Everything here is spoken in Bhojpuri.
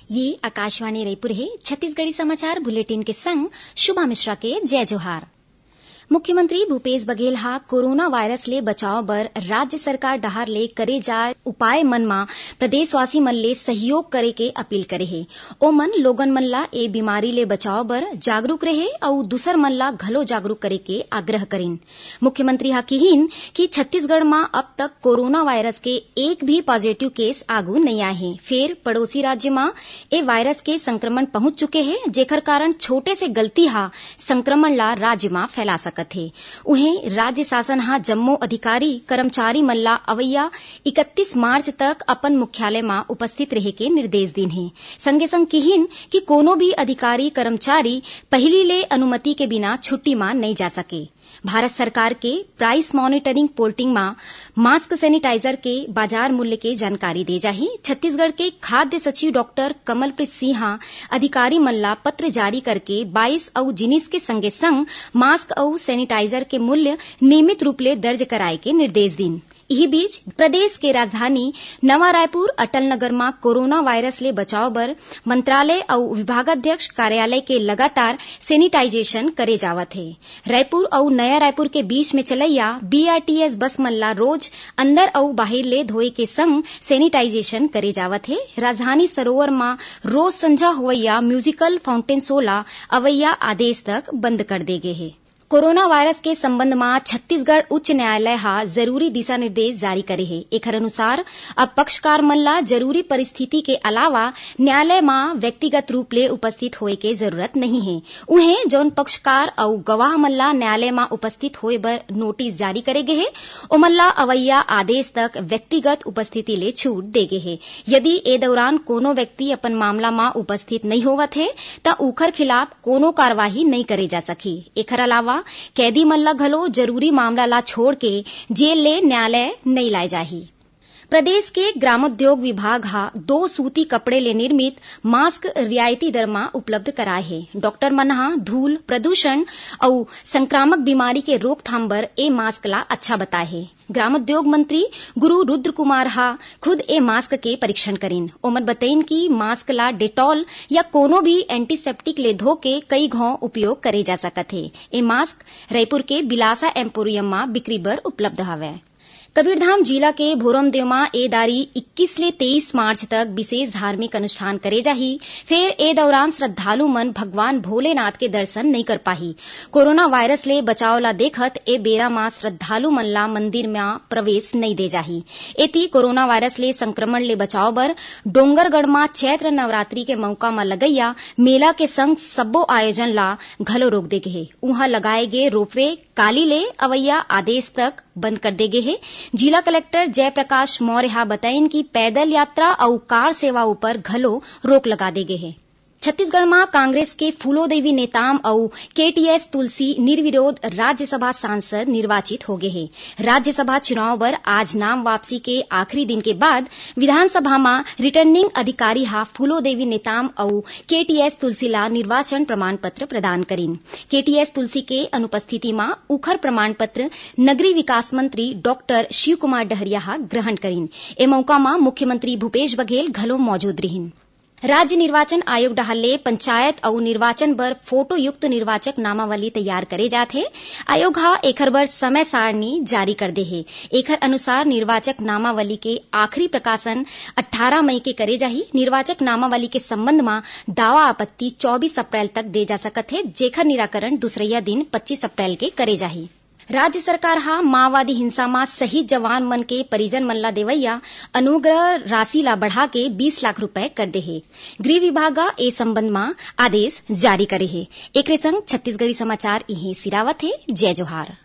ये आकाशवाणी रायपुर है। छत्तीसगढ़ी समाचार बुलेटिन के संग शुभा मिश्रा के जय जोहार। मुख्यमंत्री भूपेश बघेल हा कोरोना वायरस ले बचाव बर राज्य सरकार डहार ले करे जाए उपाय मन मा प्रदेशवासी मन ले सहयोग करे के अपील करे हे। ओ मन लोगन मन ला ए बीमारी ले बचाव बर जागरूक रहे और दूसर मन ला घलो जागरूक करे के आग्रह करिन। मुख्यमंत्री हा कहिन कि छत्तीसगढ़ मा अब तक कोरोना वायरस के एक भी पॉजिटिव केस आगू नहीं आए हैं। फिर पड़ोसी राज्य मा ए वायरस के संक्रमण पहुंच चुके हैं, जेकर कारण छोटे से गलती हा संक्रमण ला राज्य मा फैला उहें राज्य शासन हा जम्मो अधिकारी कर्मचारी मन ला अवैया 31 मार्च तक अपन मुख्यालय मा उपस्थित रहे के निर्देश दिन है। संगे संग कहिन कि कोनो भी अधिकारी कर्मचारी पहली ले अनुमति के बिना छुट्टी मा नहीं जा सके। भारत सरकार के प्राइस मॉनिटरिंग पोर्टल मा मास्क सैनिटाइजर के बाजार मूल्य के जानकारी दे जाही। छत्तीसगढ़ के खाद्य सचिव डॉक्टर कमलप्रीत सिंह अधिकारी मन ला पत्र जारी करके 22 और जिनिस के संगे संग मास्क और सैनिटाइजर के मूल्य नियमित रूप ले दर्ज कराए के निर्देश दिन। इही बीच प्रदेश के राजधानी नवा रायपुर अटल नगर में कोरोना वायरस ले बचाव बर मंत्रालय और विभागाध्यक्ष कार्यालय के लगातार सैनिटाइजेशन करे जावत है। रायपुर और नया रायपुर के बीच में चलैया बीआरटीएस बस मन ला रोज अंदर और बाहर ले धोए के संग सैनिटाइजेशन करे जावत है। राजधानी सरोवर में रोज संझा होवैया म्यूजिकल फाउंटेन शो ला अवैया आदेश तक बंद कर दे गए है। कोरोना वायरस के संबंध में छत्तीसगढ़ उच्च न्यायालय हा जरूरी दिशा निर्देश जारी करे है। एकर अनुसार अब पक्षकार मन ला जरूरी परिस्थिति के अलावा न्यायालय में व्यक्तिगत रूप ले उपस्थित होए के जरूरत नहीं है। उहें जौन पक्षकार और गवाह मन ला न्यायालय में उपस्थित होए बर नोटिस जारी करे गए है, ओ मन ला अवैया आदेश तक व्यक्तिगत उपस्थिति ले छूट दे गए है। यदि ए दौरान कोनो व्यक्ति अपन मामला में उपस्थित नहीं होवत है त उखर खिलाफ कोनो कार्यवाही नहीं करे जा सकी। एकर अलावा कैदी मन ला घलो जरूरी मामला ला छोड़ के जेल ले न्यायालय नहीं लाए जाही। प्रदेश के ग्रामोद्योग विभाग हा 2 सूती कपड़े ले निर्मित मास्क रियायती दर में उपलब्ध कराए है। डॉक्टर मन हा धूल, प्रदूषण और संक्रामक बीमारी के रोकथाम बर ए मास्क ला अच्छा बताए है। ग्रामोद्योग मंत्री गुरु रुद्र कुमार हा खुद ए मास्क के परीक्षण करीन। ओमन बताइन कि मास्क ला डेटॉल या कोनो भी एंटीसेप्टिक ले धो के कई घाव उपयोग करे जा सकत है। ए मास्क रायपुर के बिलासा एम्पोरियम में बिक्री बर उपलब्ध हवे। कबीरधाम जिला के भोरमदेव में ए दारी 21 ले 23 मार्च तक विशेष धार्मिक अनुष्ठान करे जाही। फिर ए दौरान श्रद्धालु मन भगवान भोलेनाथ के दर्शन नहीं कर पाही। कोरोना वायरस ले बचाव ला देखत ए बेरा में श्रद्धालु मन ला मंदिर में प्रवेश नहीं दे जाही। एती कोरोना वायरस ले संक्रमण ले बचाव बर डोंगरगढ़ में चैत्र नवरात्रि के मौका में लगैया मेला के संग सब्बो आयोजन ला घलो रोक दे गए। उहाँ लगाए गए रोपवे काली ले अवैया आदेश तक बंद कर दे गए है। जिला कलेक्टर जयप्रकाश मौर्य हा बताइन कि पैदल यात्रा और कार सेवा ऊपर घलो रोक लगा दे गए है। छत्तीसगढ़ में कांग्रेस के फूलोदेवी नेताम और केटीएस तुलसी निर्विरोध राज्यसभा सांसद निर्वाचित हो गए हैं। राज्यसभा चुनाव पर आज नाम वापसी के आखिरी दिन के बाद विधानसभा में रिटर्निंग अधिकारी हा फूलोदेवी नेताम और केटीएस तुलसी ला निर्वाचन प्रमाण पत्र प्रदान करीन। केटीएस तुलसी के अनुपस्थिति में उखर प्रमाण पत्र नगरीय विकास मंत्री डॉक्टर शिव कुमार डहरिया हा ग्रहण करीन। ए मौका में मुख्यमंत्री भूपेश बघेल घलो मौजूद रहिन। राज्य निर्वाचन आयोग डहाले पंचायत और निर्वाचन बर फोटो युक्त निर्वाचक नामावली तैयार करे जाथे। आयोग हा एखर बर समय सारणी जारी कर दे है। एखर अनुसार निर्वाचक नामावली के आखिरी प्रकाशन 18 मई के करे जाही। निर्वाचक नामावली के संबंध में दावा आपत्ति 24 अप्रैल तक दे जा सकत है, जेकर निराकरण दूसरैया दिन 25 अप्रैल के करे जाही। राज्य सरकार हा माओवादी हिंसा में शहीद जवान मन के परिजन मन ला देवैया अनुग्रह राशि ला बढ़ा के 20 लाख रुपए कर दे है। गृह विभाग ए संबंध में आदेश जारी करे है। एकरे संग छत्तीसगढ़ी समाचार इहे सिरावत है। जय जोहार।